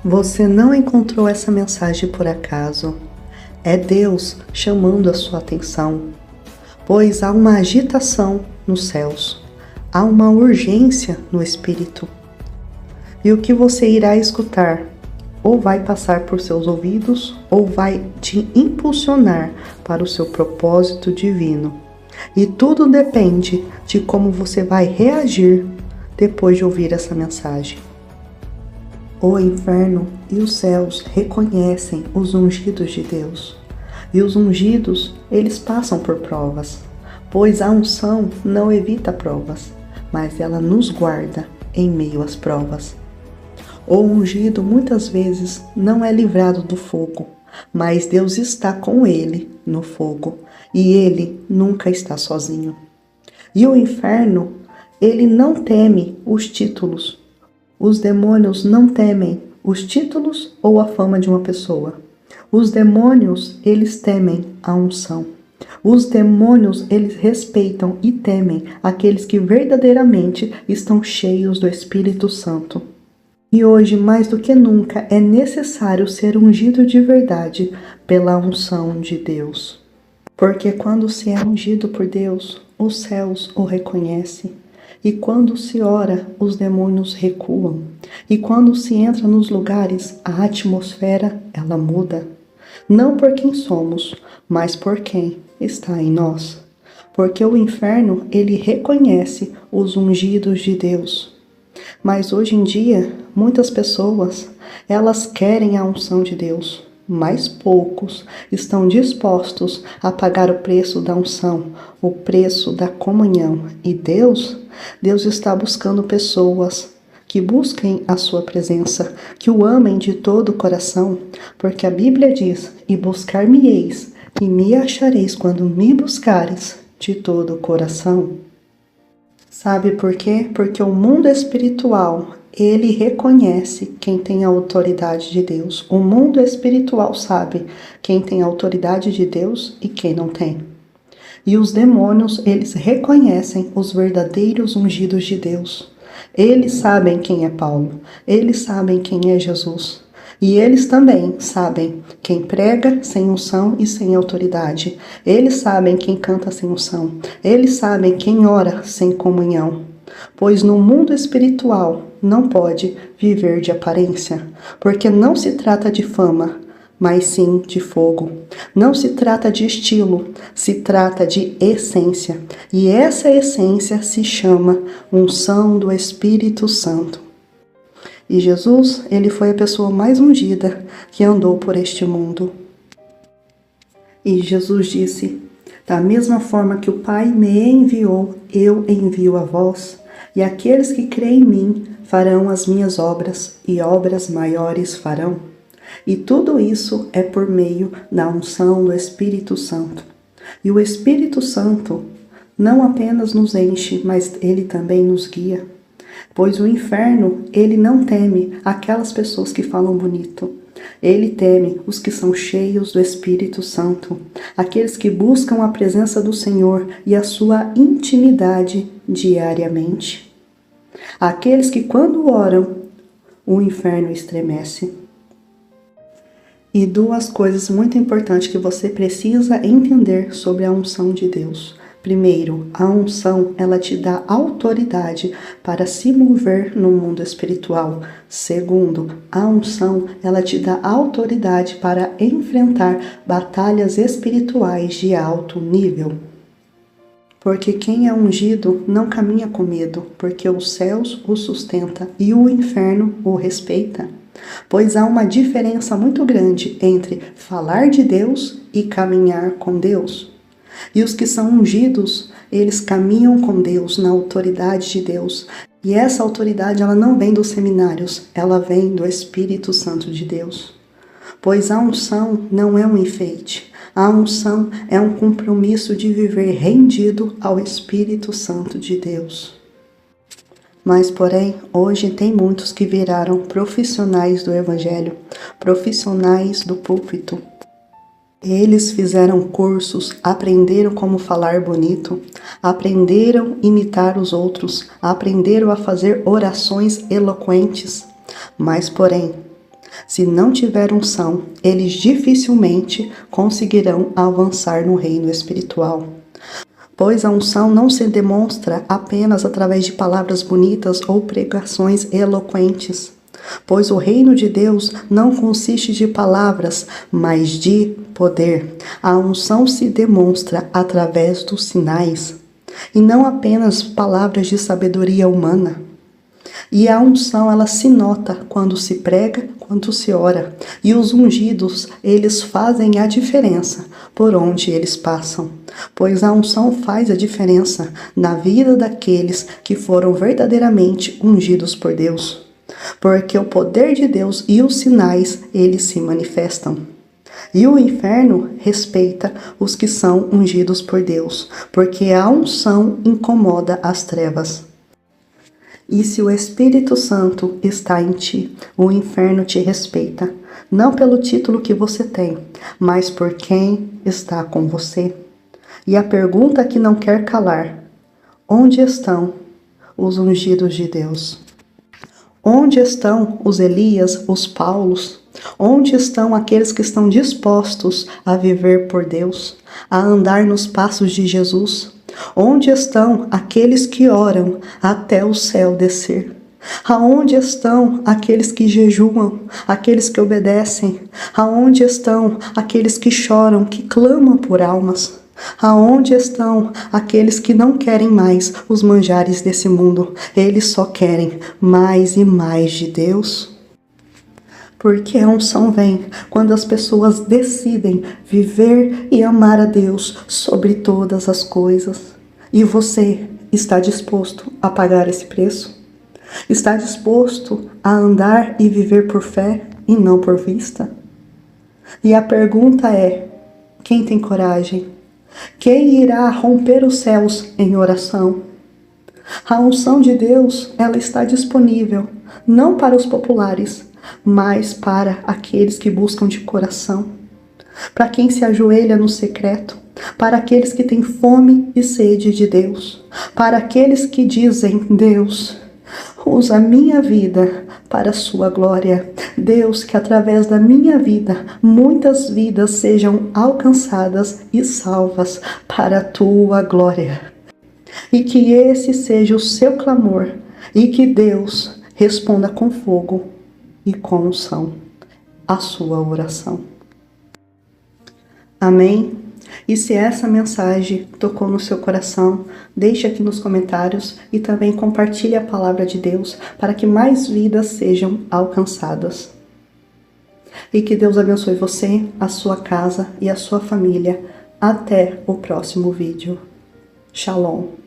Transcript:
Você não encontrou essa mensagem por acaso. É Deus chamando a sua atenção, pois há uma agitação nos céus, há uma urgência no Espírito. E o que você irá escutar, ou vai passar por seus ouvidos, ou vai te impulsionar para o seu propósito divino. E tudo depende de como você vai reagir depois de ouvir essa mensagem. O inferno e os céus reconhecem os ungidos de Deus. E os ungidos, eles passam por provas, pois a unção não evita provas, mas ela nos guarda em meio às provas. O ungido muitas vezes não é livrado do fogo, mas Deus está com ele no fogo, e ele nunca está sozinho. E o inferno, ele não teme os títulos. Os demônios não temem os títulos ou a fama de uma pessoa. Os demônios, eles temem a unção. Os demônios, eles respeitam e temem aqueles que verdadeiramente estão cheios do Espírito Santo. E hoje, mais do que nunca, é necessário ser ungido de verdade pela unção de Deus. Porque quando se é ungido por Deus, os céus o reconhecem. E quando se ora, os demônios recuam. E quando se entra nos lugares, a atmosfera, ela muda. Não por quem somos, mas por quem está em nós. Porque o inferno, ele reconhece os ungidos de Deus. Mas hoje em dia, muitas pessoas, elas querem a unção de Deus, mas poucos estão dispostos a pagar o preço da unção, o preço da comunhão. E Deus está buscando pessoas que busquem a sua presença, que o amem de todo o coração, porque a Bíblia diz: e buscar-me-eis, e me achareis quando me buscares de todo o coração. Sabe por quê? Porque o mundo espiritual, ele reconhece quem tem a autoridade de Deus. O mundo espiritual sabe quem tem a autoridade de Deus e quem não tem. E os demônios, eles reconhecem os verdadeiros ungidos de Deus. Eles sabem quem é Paulo, eles sabem quem é Jesus. E eles também sabem quem prega sem unção e sem autoridade. Eles sabem quem canta sem unção. Eles sabem quem ora sem comunhão. Pois no mundo espiritual não pode viver de aparência, porque não se trata de fama, mas sim de fogo. Não se trata de estilo, se trata de essência. E essa essência se chama unção do Espírito Santo. E Jesus, ele foi a pessoa mais ungida que andou por este mundo. E Jesus disse: da mesma forma que o Pai me enviou, eu envio a vós. E aqueles que creem em mim farão as minhas obras, e obras maiores farão. E tudo isso é por meio da unção do Espírito Santo. E o Espírito Santo não apenas nos enche, mas ele também nos guia. Pois o inferno, ele não teme aquelas pessoas que falam bonito. Ele teme os que são cheios do Espírito Santo, aqueles que buscam a presença do Senhor e a sua intimidade diariamente. Aqueles que, quando oram, o inferno estremece. E duas coisas muito importantes que você precisa entender sobre a unção de Deus. Primeiro, a unção, ela te dá autoridade para se mover no mundo espiritual. Segundo, a unção, ela te dá autoridade para enfrentar batalhas espirituais de alto nível. Porque quem é ungido não caminha com medo, porque os céus o sustenta e o inferno o respeita. Pois há uma diferença muito grande entre falar de Deus e caminhar com Deus. E os que são ungidos, eles caminham com Deus, na autoridade de Deus. E essa autoridade, ela não vem dos seminários, ela vem do Espírito Santo de Deus. Pois a unção não é um enfeite. A unção é um compromisso de viver rendido ao Espírito Santo de Deus. Mas, porém, hoje tem muitos que viraram profissionais do Evangelho, profissionais do púlpito. Eles fizeram cursos, aprenderam como falar bonito, aprenderam a imitar os outros, aprenderam a fazer orações eloquentes. Mas, porém, Se não tiver unção, eles dificilmente conseguirão avançar no reino espiritual. Pois a unção não se demonstra apenas através de palavras bonitas ou pregações eloquentes. Pois o reino de Deus não consiste de palavras, mas de poder. A unção se demonstra através dos sinais, e não apenas palavras de sabedoria humana. E a unção, ela se nota quando se prega, quando se ora. E os ungidos, eles fazem a diferença por onde eles passam. Pois a unção faz a diferença na vida daqueles que foram verdadeiramente ungidos por Deus. Porque o poder de Deus e os sinais, eles se manifestam. E o inferno respeita os que são ungidos por Deus, porque a unção incomoda as trevas. E se o Espírito Santo está em ti, o inferno te respeita, não pelo título que você tem, mas por quem está com você. E a pergunta que não quer calar: onde estão os ungidos de Deus? Onde estão os Elias, os Paulos? Onde estão aqueles que estão dispostos a viver por Deus, a andar nos passos de Jesus? Onde estão aqueles que oram até o céu descer? Aonde estão aqueles que jejuam, aqueles que obedecem? Aonde estão aqueles que choram, que clamam por almas? Aonde estão aqueles que não querem mais os manjares desse mundo? Eles só querem mais e mais de Deus. Porque a unção vem quando as pessoas decidem viver e amar a Deus sobre todas as coisas. E você está disposto a pagar esse preço? Está disposto a andar e viver por fé e não por vista? E a pergunta é: quem tem coragem? Quem irá romper os céus em oração? A unção de Deus, ela está disponível, não para os populares, mas para aqueles que buscam de coração, para quem se ajoelha no secreto, para aqueles que têm fome e sede de Deus, para aqueles que dizem: Deus, usa a minha vida para a sua glória. Deus, que através da minha vida, muitas vidas sejam alcançadas e salvas para a tua glória. E que esse seja o seu clamor, e que Deus responda com fogo e com unção a sua oração. Amém? E se essa mensagem tocou no seu coração, deixe aqui nos comentários e também compartilhe a palavra de Deus para que mais vidas sejam alcançadas. E que Deus abençoe você, a sua casa e a sua família. Até o próximo vídeo. Shalom.